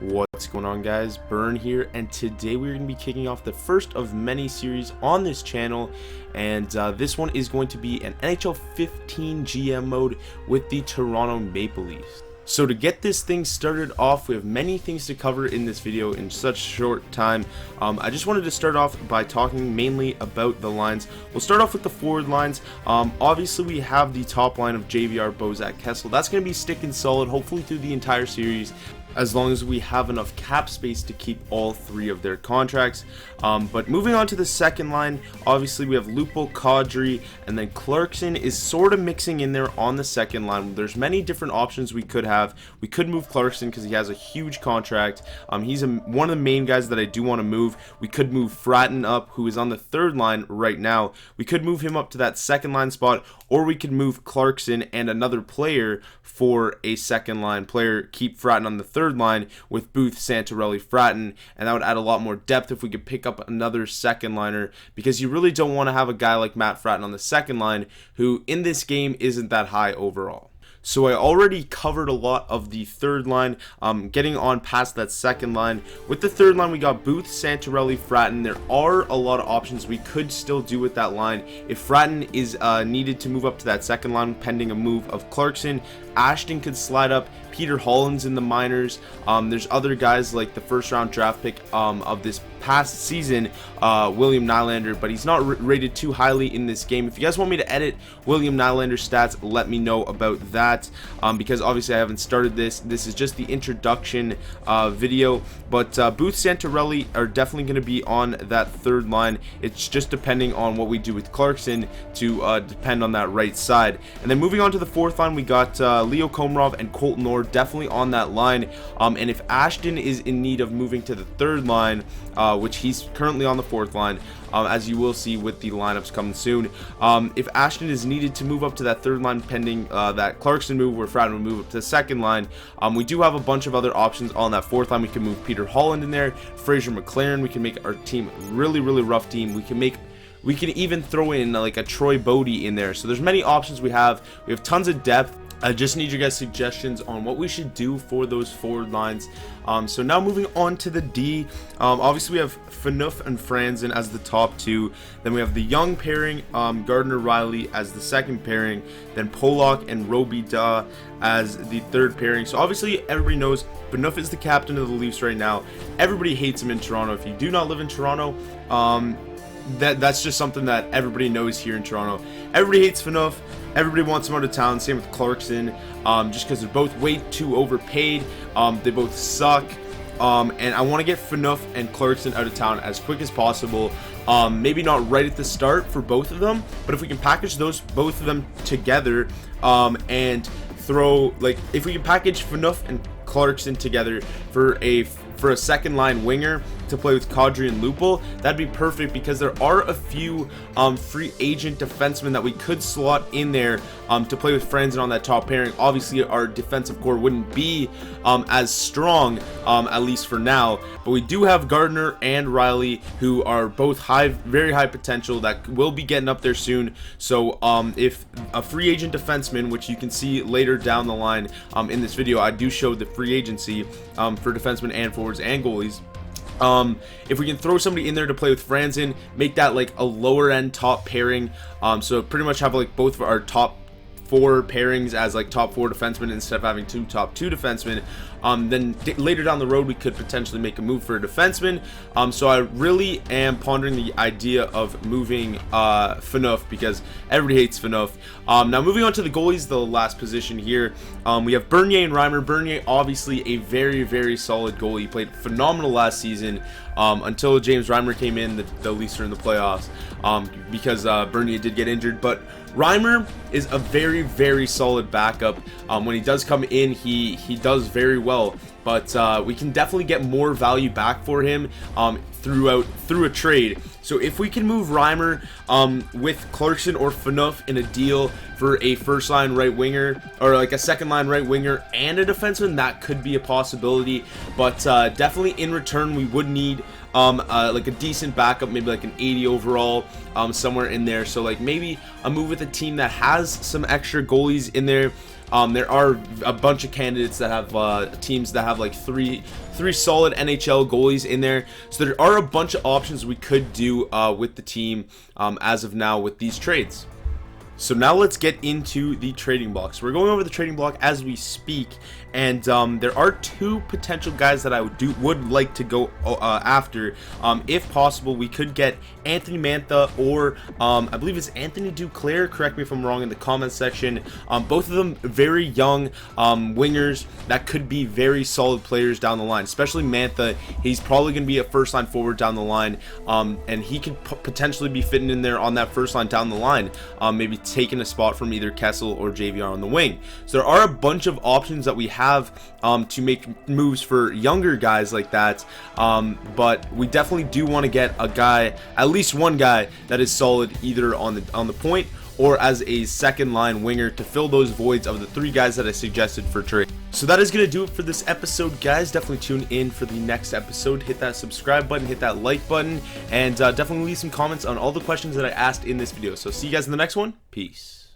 What's going on, guys? Burn here, and today we're going to be kicking off the first of many series on this channel, and this one is going to be an NHL 15 GM mode with the Toronto Maple Leafs. So to get this thing started off, we have many things to cover in this video in such short time. I just wanted to start off by talking mainly about the lines. We'll start off with the forward lines. Obviously we have the top line of JVR, Bozak, Kessel. That's going to be sticking solid hopefully through the entire series, as long as we have enough cap space to keep all three of their contracts. But moving on to the second line, obviously we have Lupul, Kadri, and then Clarkson is sort of mixing in there on the second line. There's many different options we could have. We could move Clarkson because he has a huge contract. He's one of the main guys that I do want to move. We could move Fratton up, who is on the third line right now. We could move him up to that second line spot, or we could move Clarkson and another player for a second line player, keep Fratton on the third line with Booth, Santorelli, Fratton, and that would add a lot more depth if we could pick up another second liner, because you really don't want to have a guy like Matt Fratton on the second line who in this game isn't that high overall. So I already covered a lot of the third line, getting on past that second line. With the third line, we got Booth, Santorelli, Fratton. There are a lot of options we could still do with that line. If Fratton is needed to move up to that second line pending a move of Clarkson, Ashton could slide up. Peter Holland's in the minors. There's other guys like the first round draft pick of this past season, William Nylander, but he's not rated too highly in this game. If you guys want me to edit William Nylander's stats, let me know about that, because obviously I haven't started this. This is just the introduction video, but Booth, Santorelli are definitely going to be on that third line. It's just depending on what we do with Clarkson to depend on that right side. And then moving on to the fourth line, we got Leo Komarov and Colton Orr definitely on that line, and if Ashton is in need of moving to the third line, which he's currently on the fourth line, as you will see with the lineups coming soon, if Ashton is needed to move up to that third line pending that Clarkson move where Fratton would move up to the second line, we do have a bunch of other options on that fourth line. We can move Peter Holland in there, Fraser McLaren. We can make our team really rough team. We can even throw in like a Troy Bodie in there. So there's many options we have. We have tons of depth. I just need your guys' suggestions on what we should do for those forward lines. So now moving on to the D, obviously we have Phaneuf and Franzen as the top two. Then we have the young pairing, Gardner-Riley as the second pairing. Then Pollock and Robida as the third pairing. So obviously everybody knows Phaneuf is the captain of the Leafs right now. Everybody hates him in Toronto. If you do not live in Toronto, that's just something that everybody knows here in Toronto. Everybody hates Phaneuf. Everybody wants him out of town. Same with Clarkson, just because they're both way too overpaid. They both suck, and I want to get Phaneuf and Clarkson out of town as quick as possible. Maybe not right at the start for both of them, but if we can package both of them together, and throw, like, if we can package Phaneuf and Clarkson together for a second line winger to play with Kadri and Lupul, that'd be perfect, because there are a few free agent defensemen that we could slot in there to play with Franzen on that top pairing. Obviously our defensive core wouldn't be as strong, at least for now, but we do have Gardner and Riley, who are both very high potential that will be getting up there soon. So if a free agent defenseman, which you can see later down the line in this video, I do show the free agency for defensemen and forwards and goalies. If we can throw somebody in there to play with Franzen, make that like a lower end top pairing, so pretty much have like both of our top four pairings as like top four defensemen instead of having two top two defensemen, then later down the road we could potentially make a move for a defenseman. So I really am pondering the idea of moving Phaneuf, because everybody hates Phaneuf. Now moving on to the goalies, the last position here, we have Bernier and Reimer. Bernier, obviously a very solid goalie. He played phenomenal last season until James Reimer came in. The Leafs are in the playoffs because Bernier did get injured, but Reimer is a very solid backup. When he does come in, he does very well, but we can definitely get more value back for him through a trade. So if we can move Reimer with Clarkson or Phaneuf in a deal for a first line right winger, or like a second line right winger and a defenseman, that could be a possibility. But definitely in return we would need like a decent backup, maybe like an 80 overall, somewhere in there. So like maybe a move with a team that has some extra goalies in there. there are a bunch of candidates that have teams that have like three solid NHL goalies in there. So there are a bunch of options we could do with the team as of now with these trades. So now let's get into the trading block. So we're going over the trading block as we speak, and there are two potential guys that I would like to go after. If possible, we could get Anthony Mantha or I believe it's Anthony Duclair. Correct me if I'm wrong in the comments section. Both of them very young wingers that could be very solid players down the line. Especially Mantha, he's probably going to be a first line forward down the line, and he could potentially be fitting in there on that first line down the line. Maybe taking a spot from either Kessel or JVR on the wing. So there are a bunch of options that we have to make moves for younger guys like that, but we definitely do want to get a guy, at least one guy that is solid either on the point or as a second line winger to fill those voids of the three guys that I suggested for trade. So that is going to do it for this episode, guys. Definitely tune in for the next episode. Hit that subscribe button, hit that like button, and definitely leave some comments on all the questions that I asked in this video. So see you guys in the next one. Peace.